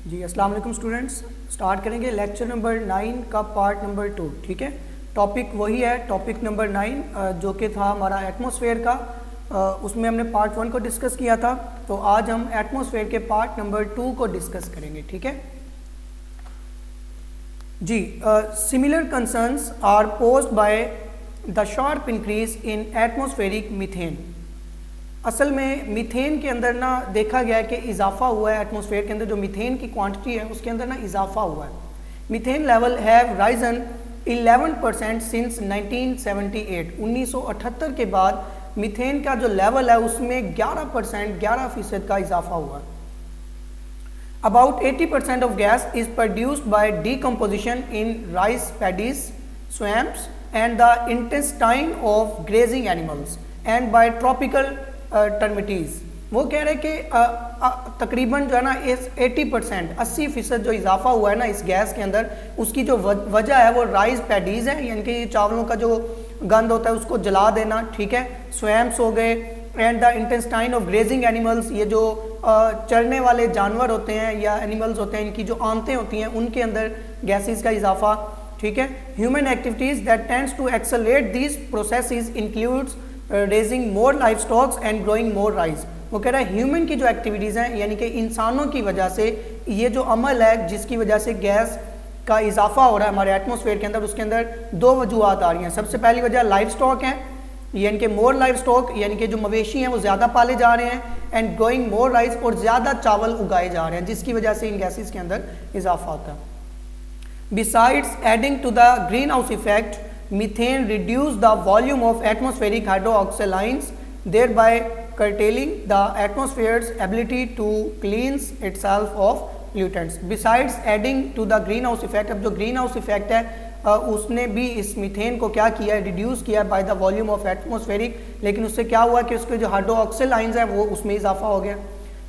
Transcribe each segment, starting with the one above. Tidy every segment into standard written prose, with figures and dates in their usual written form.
जी अस्सलाम वालेकुम students. Start करेंगे लेक्चर नंबर 9 का पार्ट नंबर 2। ठीक है, टॉपिक वही है, टॉपिक नंबर 9 जो कि था हमारा एटमॉस्फेयर का। उसमें हमने पार्ट 1 को डिस्कस किया था, तो आज हम एटमॉस्फेयर के पार्ट नंबर 2 को डिस्कस करेंगे। ठीक है जी। Similar concerns are posed by the sharp increase in atmospheric methane. असल में मीथेन के अंदर ना देखा गया है कि इजाफा हुआ है, एटमॉस्फेयर के अंदर जो मीथेन की क्वांटिटी है उसके अंदर ना इजाफा हुआ है। Methane level have Ryzen 11% since 1978। 1978 के बाद मीथेन का जो लेवल है उसमें 11% का इजाफा हुआ है। About 80% of gas is produced by decomposition in rice paddies, swamps and the intestine of grazing animals and by tropical termites। वो कह रहे कि तकरीबन जो है ना इस 80% जो इजाफा हुआ है ना इस गैस के अंदर, उसकी जो वजह है वो राइस पैडीज़ है, यानी कि चावलों का जो गंद होता है उसको जला देना। ठीक है, स्वैम्स हो गए and the intestine of grazing animals, ये जो चरने वाले जानवर होते हैं या एनिमल्स होते हैं, इनकी जो आंतें होती हैं उनके अंदर गैसेस का इजाफा। ठीक है, human activities that tends to accelerate these processes includes raising more life stocks and growing more rice. वो कह रहा है ह्यूमन की जो एक्टिविटीज़ हैं, यानी कि इंसानों की वजह से ये जो अमल है जिसकी वजह से गैस का इजाफा हो रहा है हमारे एटमॉस्फेयर के अंदर, उसके अंदर दो वजूहत आ रही हैं। सबसे पहली वजह लाइफ स्टॉक है, यानी कि मोर लाइफ स्टॉक, यानी कि जो मवेशी हैं वो ज़्यादा पाले जा रहे हैं, एंड ग्रोइंग मोर राइस, और ज़्यादा चावल उगाए जा रहे हैं जिसकी वजह से इन गैसेस के अंदर इजाफा होता है। Besides adding to the green house effect, methane reduce the volume of atmospheric hydroxide lines, thereby curtailing the atmosphere's ability to cleanse itself of pollutants। Besides adding to the greenhouse effect, अब जो greenhouse effect है उसने भी इस methane को क्या किया है, रिड्यूस किया है by the volume of atmospheric, लेकिन उससे क्या हुआ कि उसके जो हाइड्रोक्साइड लाइन्स है वो उसमें इजाफा हो गया।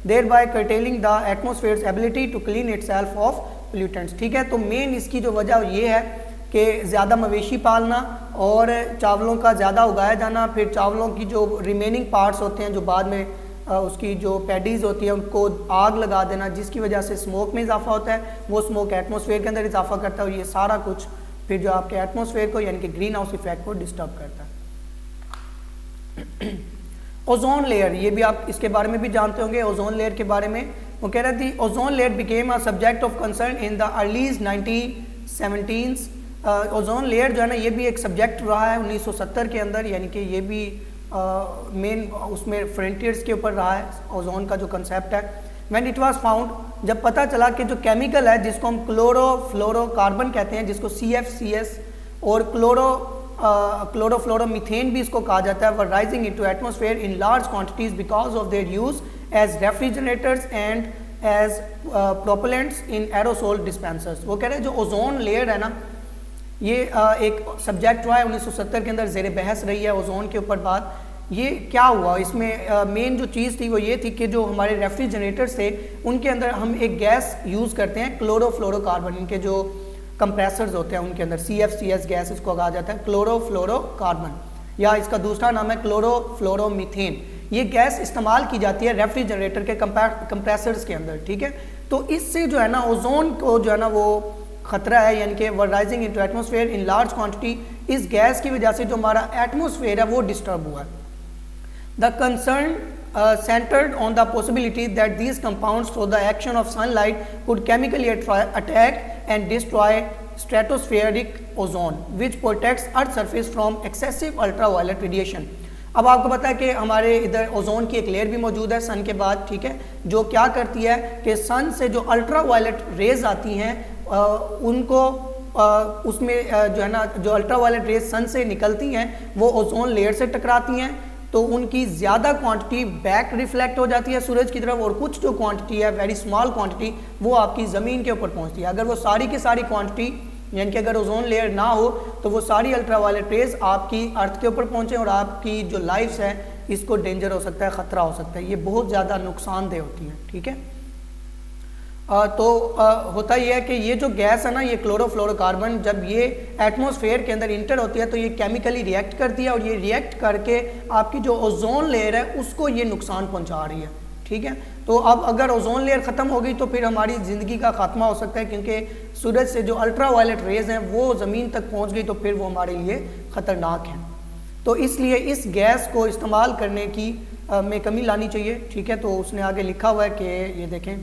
thereby curtailing the atmosphere's ability to clean itself of pollutants। ठीक है, तो मेन इसकी जो वजह ये है कि ज़्यादा मवेशी पालना और चावलों का ज़्यादा उगाया जाना, फिर चावलों की जो रिमेनिंग पार्ट्स होते हैं जो बाद में उसकी जो पैडीज़ होती है उनको आग लगा देना, जिसकी वजह से स्मोक में इजाफा होता है, वो स्मोक एटमॉस्फेयर के अंदर इजाफा करता है, और ये सारा कुछ फिर जो आपके एटमॉस्फेयर को यानी कि ग्रीन हाउस इफेक्ट को डिस्टर्ब करता है। ओजोन लेयर, ये भी आप इसके बारे में भी जानते होंगे। ओजोन लेयर के बारे में वो कह रही थी, ozone layer became a subject of concern in the early 1970s। Ozone layer जो है ना ये भी एक सब्जेक्ट रहा है 1970 के अंदर, यानी कि ये भी मेन उसमें फ्रंटियर्स के ऊपर रहा है ओजोन का जो कंसेप्ट है। व्हेन इट वाज फाउंड, जब पता चला कि जो केमिकल है जिसको हम क्लोरोफ्लोरोकार्बन कहते हैं, जिसको CFCS और क्लोरोफ्लोरोमीथेन भी इसको कहा जाता है, were rising into atmosphere in large quantities because of their use as refrigerators and as propellants in aerosol dispensers. वो कह रहे हैं जो ओजोन लेयर है ना ये एक सब्जेक्ट हुआ है 1970 के अंदर, ज़ेर बहस रही है ओजोन के ऊपर बात। ये क्या हुआ, इसमें मेन जो चीज़ थी वो ये थी कि जो हमारे रेफ्रिजरेटर्स थे उनके अंदर हम एक गैस यूज़ करते हैं क्लोरोफ्लोरोकार्बन, इनके जो कंप्रेसर्स होते हैं उनके अंदर CFCS गैस इसको कहा जाता है, क्लोरोफ्लोरोकार्बन, या इसका दूसरा नाम है क्लोरोफ्लोरोमीथेन। ये गैस इस्तेमाल की जाती है रेफ्रिजरेटर के कंप्रेसर्स के अंदर। ठीक है, तो इससे जो है ना ओजोन को जो है ना वो खतरा है, यानी कि were rising into atmosphere in large quantity, इस गैस की वजह से जो हमारा एटमॉस्फेयर है वो डिस्टर्ब हुआ है। The concern centered on the possibility that these compounds through the action of sunlight could chemically attack and destroy stratospheric ozone which protects earth surface from excessive ultraviolet radiation। अब आपको पता है कि हमारे इधर ओजोन की एक लेयर भी मौजूद है सन के बाद। ठीक है, जो क्या करती है कि सन से जो अल्ट्रावायलेट रेज आती हैं उनको उसमें जो है ना जो अल्ट्रावायलेट रेज सन से निकलती हैं वो ओजोन लेयर से टकराती हैं, तो उनकी ज़्यादा क्वांटिटी बैक रिफ्लेक्ट हो जाती है सूरज की तरफ, और कुछ जो क्वांटिटी है वेरी स्मॉल क्वांटिटी वो आपकी ज़मीन के ऊपर पहुंचती है। अगर वो सारी की सारी क्वांटिटी, यानी कि अगर ओजोन लेयर ना हो तो वो सारी अल्ट्रावायलेट रेज आपकी अर्थ के ऊपर पहुंचे और आपकी जो लाइफ है इसको डेंजर हो सकता है, ख़तरा हो सकता है, ये बहुत ज़्यादा नुकसानदेह होती है। ठीक है, होता यह है कि ये जो गैस है ना ये क्लोरोफ्लोरोकार्बन जब ये एटमॉस्फेयर के अंदर इंटर होती है तो ये केमिकली रिएक्ट करती है, और ये रिएक्ट करके आपकी जो ओजोन लेयर है उसको ये नुकसान पहुंचा रही है। ठीक है। तो अब अगर ओजोन लेयर ख़त्म हो गई तो फिर हमारी ज़िंदगी का खात्मा हो सकता है, क्योंकि सूरज से जो अल्ट्रा वायलेट रेज हैं वो ज़मीन तक पहुंच गई तो फिर वो हमारे लिए ख़तरनाक हैं। तो इसलिए इस गैस को इस्तेमाल करने की में कमी लानी चाहिए, ठीक है। तो उसने आगे लिखा हुआ है कि ये देखें,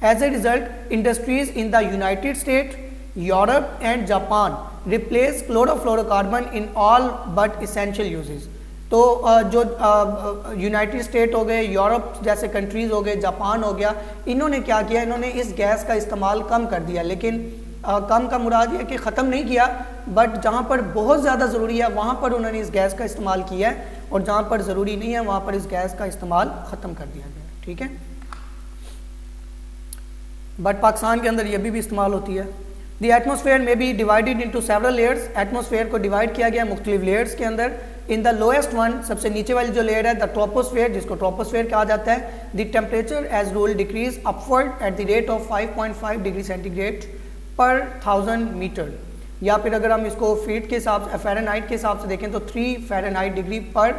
as a result industries in the United State, Europe and Japan replace chlorofluorocarbon in all but essential uses. तो जो यूनाइटेड स्टेट हो गए, यूरोप जैसे कंट्रीज़ हो गए, जापान हो गया, इन्होंने क्या किया, इन्होंने इस गैस का इस्तेमाल कम कर दिया। लेकिन कम का मुराद ये कि ख़त्म नहीं किया, बट जहाँ पर बहुत ज़्यादा ज़रूरी है वहाँ पर उन्होंने इस गैस का इस्तेमाल किया है, और जहाँ पर ज़रूरी नहीं है वहाँ पर इस गैस का इस्तेमाल ख़त्म कर दिया गया, ठीक है। बट पाकिस्तान के अंदर ये भी इस्तेमाल होती है। द एटमोसफेयर में be divided into several layers. Atmosphere को डिवाइड किया गया मुख्तलिफ लेयर्स के अंदर। इन द लोएस्ट वन, सबसे नीचे वाली जो लेयर है, द ट्रोपोस्फेयर, जिसको ट्रोपोस्फेयर कहा जाता है, the temperature as rule decrease upward at the rate of 5.5 degree centigrade पर 1000 मीटर, या फिर अगर हम इसको फीट के हिसाब से, फ़ारेनहाइट के हिसाब से देखें तो 3 फ़ारेनहाइट डिग्री पर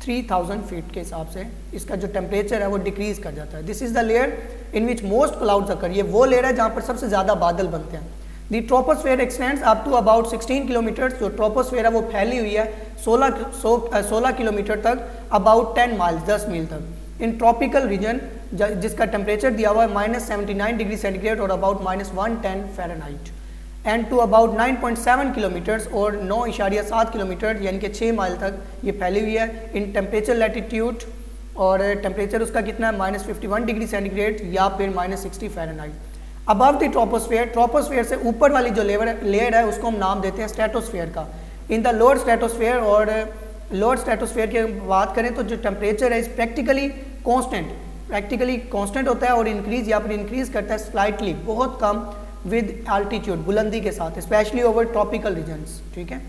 3000 फीट के हिसाब से इसका जो टेम्परेचर है वो डिक्रीज कर जाता है। This is the layer in which most clouds occur. ये वो लेयर है जहाँ पर सबसे ज़्यादा बादल बनते हैं। The troposphere extends up to about 16 kilometre. जो ट्रोपोस्फेयर है वो फैली हुई है 16 किलोमीटर तक, अबाउट 10 माइल्स, 10 मील तक। इन ट्रॉपिकल रीजन, जिसका टेम्परेचर दिया हुआ है -79 डिग्री सेंटीग्रेड और about -110 fahrenheit, and to about 9.7 kilometres और 9.7 किलोमीटर यानी कि 6 माइल तक ये फैली हुई है। इन टेम्परेचर लैटिट्यूड, और टेम्परेचर उसका कितना है, -51 डिग्री सेंटीग्रेड या फिर -60 Fahrenheit. Above the troposphere, troposphere से ऊपर वाली जो लेयर है उसको हम नाम देते हैं स्ट्रेटोस्फेयर का। इन द लोअर स्ट्रेटोस्फेयर, और लोअर स्ट्रेटोस्फेयर की बात करें तो जो टेम्परेचर है इस प्रैक्टिकली कांस्टेंट होता है, और इंक्रीज या फिर इंक्रीज करता है स्लाइटली, बहुत कम, विद एल्टीट्यूड, बुलंदी के साथ, स्पेशली ओवर ट्रॉपिकल रीजन्स, ठीक है।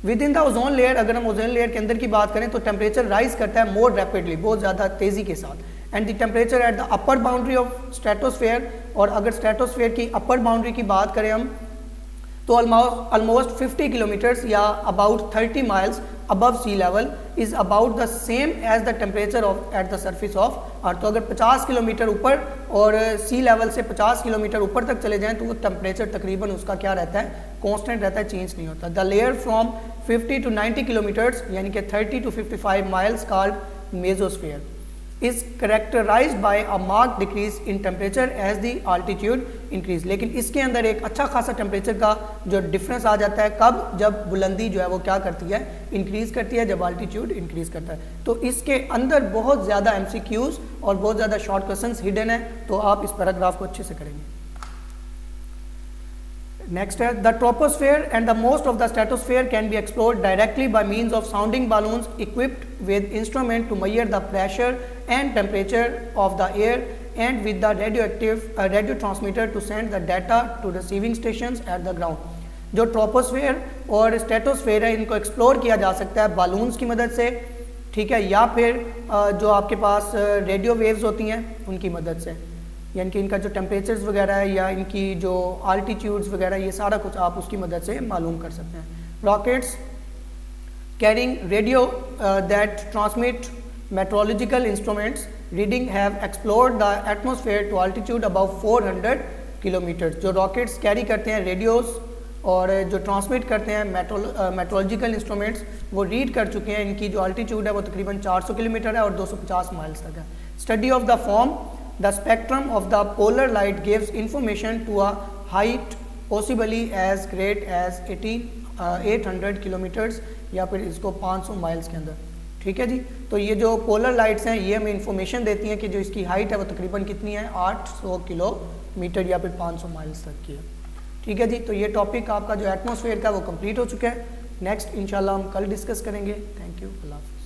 With in the ozone layer, अगर हम ओजोन लेयर के अंदर की बात करें तो टेम्परेचर राइज करता है मोर रैपिडली, बहुत ज़्यादा तेज़ी के साथ, and the temperature at the upper boundary of stratosphere, और अगर स्ट्रेटोस्फेयर की अपर बाउंड्री की बात करें हम तो ऑलमोस्ट 50 किलोमीटर्स या about 30 miles above sea level is about the same as the temperature of at the surface of earth. तो अगर 50 किलोमीटर ऊपर और सी लेवल से 50 किलोमीटर ऊपर तक चले जाएं तो वो टेम्परेचर तकरीबन उसका क्या रहता है, कांस्टेंट रहता है, चेंज नहीं होता। The layer from 50 to 90 kilometres यानी कि 30 to 55 miles called mesosphere is characterised by a marked decrease in temperature as the altitude increase. लेकिन इसके अंदर एक अच्छा खासा टेम्परेचर का जो डिफरेंस आ जाता है, कब, जब बुलंदी जो है वो क्या करती है, इंक्रीज करती है, जब अल्टीट्यूड इंक्रीज करता है। तो इसके अंदर बहुत ज़्यादा MCQs और बहुत ज़्यादा शॉर्ट क्वेश्चंस हिडन है, तो आप इस पैराग्राफ को अच्छे से करेंगे। नेक्स्ट है, the troposphere and the most of the stratosphere can be explored directly by means of sounding balloons equipped with instrument to measure the pressure and temperature of the air and with the radio transmitter to send the data to receiving stations at the ground। जो troposphere और stratosphere है इनको explore किया जा सकता है balloons की मदद से, ठीक है, या फिर जो आपके पास रेडियो वेव्स होती हैं उनकी मदद से, यानी कि इनका जो टेम्परेचर्स वगैरह है या इनकी जो आल्टीट्यूड्स वगैरह, ये सारा कुछ आप उसकी मदद से मालूम कर सकते हैं। Rockets carrying radio that transmit meteorological instruments reading have explored the atmosphere to altitude about 400 kilometre. जो रॉकेट्स कैरी करते हैं रेडियोस और जो ट्रांसमिट करते हैं मेट्रोलॉजिकल इंस्ट्रूमेंट्स, वो रीड कर चुके हैं, इनकी जो अल्टीट्यूड है वो तकरीबन 400 किलोमीटर है और 250 माइल्स तक है। Study of the form the spectrum of the polar light gives information to a height possibly as great as 800 kilometres या फिर इसको 500 माइल्स के अंदर, ठीक है जी। तो ये जो पोलर लाइट्स हैं ये हमें इंफॉर्मेशन देती हैं कि जो इसकी हाइट है वो तकरीबन कितनी है, 800 किलोमीटर या फिर 500 माइल्स तक की है, ठीक है जी। तो ये टॉपिक आपका जो एटमॉस्फेयर का वो कंप्लीट हो चुका है। नेक्स्ट इंशाल्लाह हम कल डिस्कस करेंगे। थैंक यू, अल्लाह हाफ़िज़।